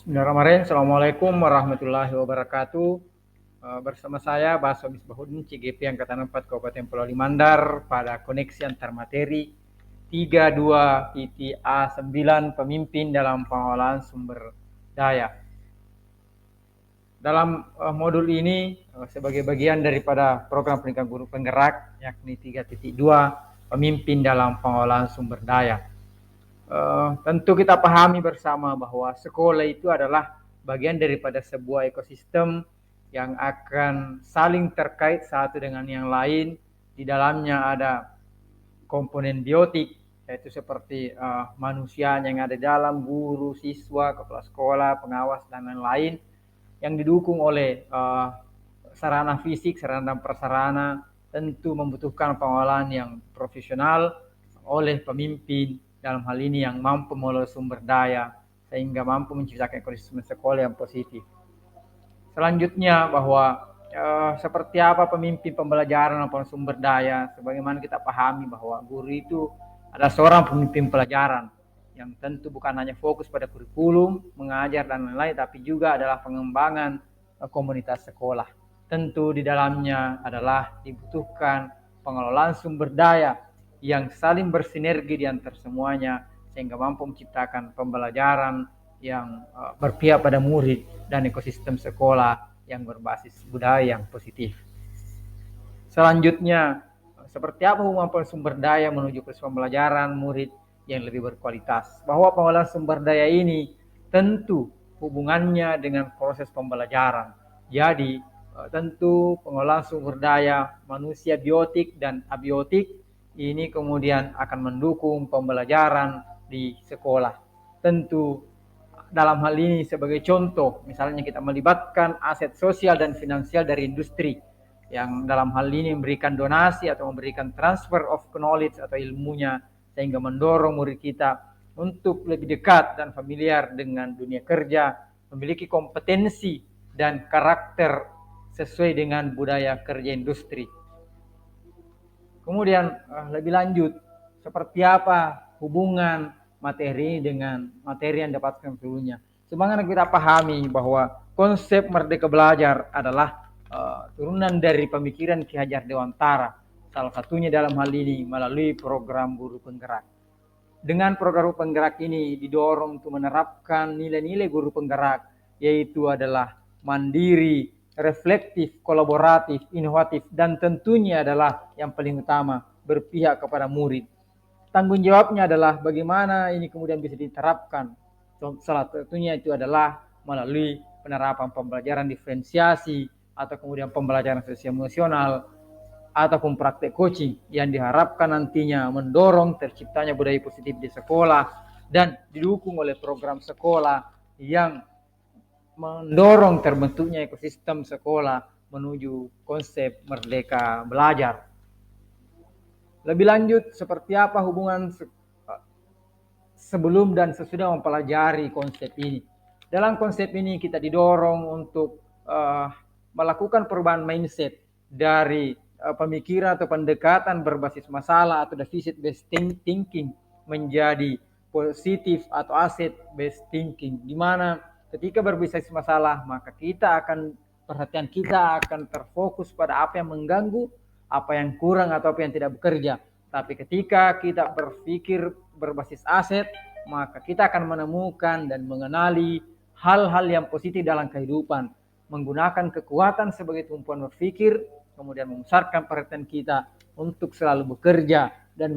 Bismillahirrahmanirrahim. Assalamualaikum warahmatullahi wabarakatuh. Bersama saya Baso Misbahuddin, CGP Angkatan 4 Kabupaten Pulau Limandar pada koneksi antar materi 32.A9 pemimpin dalam pengelolaan sumber daya. Dalam modul ini sebagai bagian daripada program pendidikan guru penggerak yakni 3.2 pemimpin dalam pengelolaan sumber daya. Tentu kita pahami bersama bahwa sekolah itu adalah bagian daripada sebuah ekosistem yang akan saling terkait satu dengan yang lain. Di dalamnya ada komponen biotik, yaitu seperti manusia yang ada di dalam, guru, siswa, kepala sekolah, pengawas, dan lain-lain, yang didukung oleh sarana fisik, sarana dan prasarana, tentu membutuhkan pengolahan yang profesional oleh pemimpin dalam hal ini yang mampu mengelola sumber daya sehingga mampu menciptakan ekosistem sekolah yang positif. Selanjutnya bahwa seperti apa pemimpin pembelajaran maupun sumber daya, sebagaimana kita pahami bahwa guru itu adalah seorang pemimpin pelajaran yang tentu bukan hanya fokus pada kurikulum, mengajar dan lain-lain, tapi juga adalah pengembangan komunitas sekolah. Tentu di dalamnya adalah dibutuhkan pengelolaan sumber daya yang saling bersinergi di antara semuanya sehingga mampu menciptakan pembelajaran yang berpihak pada murid dan ekosistem sekolah yang berbasis budaya yang positif. Selanjutnya, seperti apa hubungan sumber daya menuju ke pembelajaran murid yang lebih berkualitas. Bahwa pengolahan sumber daya ini tentu hubungannya dengan proses pembelajaran. Jadi, tentu pengolahan sumber daya manusia biotik dan abiotik ini kemudian akan mendukung pembelajaran di sekolah. Tentu dalam hal ini sebagai contoh, misalnya kita melibatkan aset sosial dan finansial dari industri yang dalam hal ini memberikan donasi atau memberikan transfer of knowledge atau ilmunya sehingga mendorong murid kita untuk lebih dekat dan familiar dengan dunia kerja, memiliki kompetensi dan karakter sesuai dengan budaya kerja industri. Kemudian lebih lanjut, seperti apa hubungan materi dengan materi yang dapatkan sebelumnya. Sebagaimana kita pahami bahwa konsep Merdeka Belajar adalah turunan dari pemikiran Ki Hajar Dewantara. Salah satunya dalam hal ini melalui program guru penggerak. Dengan program guru penggerak ini didorong untuk menerapkan nilai-nilai guru penggerak, yaitu adalah mandiri, reflektif, kolaboratif, inovatif, dan tentunya adalah yang paling utama berpihak kepada murid. Tanggung jawabnya adalah bagaimana ini kemudian bisa diterapkan. Salah satunya itu adalah melalui penerapan pembelajaran diferensiasi atau kemudian pembelajaran sosial emosional ataupun praktek coaching yang diharapkan nantinya mendorong terciptanya budaya positif di sekolah dan didukung oleh program sekolah yang mendorong terbentuknya ekosistem sekolah menuju konsep Merdeka Belajar. Lebih lanjut, seperti apa hubungan sebelum dan sesudah mempelajari konsep ini. Dalam konsep ini kita didorong untuk melakukan perubahan mindset dari pemikiran atau pendekatan berbasis masalah atau deficit based thinking menjadi positif atau asset based thinking, di mana ketika berbasis masalah maka perhatian kita akan terfokus pada apa yang mengganggu, apa yang kurang atau apa yang tidak bekerja. Tapi ketika kita berpikir berbasis aset, maka kita akan menemukan dan mengenali hal-hal yang positif dalam kehidupan, menggunakan kekuatan sebagai tumpuan berpikir, kemudian membesarkan perhatian kita untuk selalu bekerja dan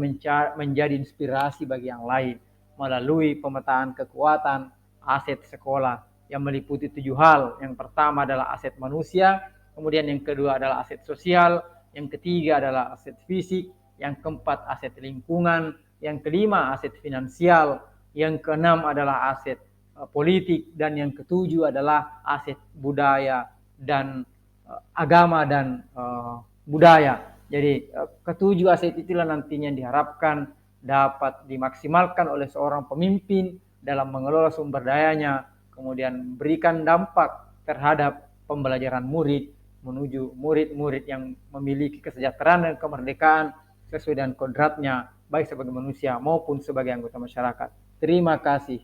menjadi inspirasi bagi yang lain melalui pemetaan kekuatan aset sekolah yang meliputi 7 hal. Yang pertama adalah aset manusia, kemudian yang kedua adalah aset sosial, yang ketiga adalah aset fisik, yang keempat aset lingkungan, yang kelima aset finansial, yang keenam adalah aset politik, dan yang ketujuh adalah aset budaya dan agama dan budaya. Jadi ketujuh aset itulah nantinya diharapkan dapat dimaksimalkan oleh seorang pemimpin dalam mengelola sumber dayanya, kemudian berikan dampak terhadap pembelajaran murid menuju murid-murid yang memiliki kesejahteraan dan kemerdekaan sesuai dengan kodratnya, baik sebagai manusia maupun sebagai anggota masyarakat. Terima kasih.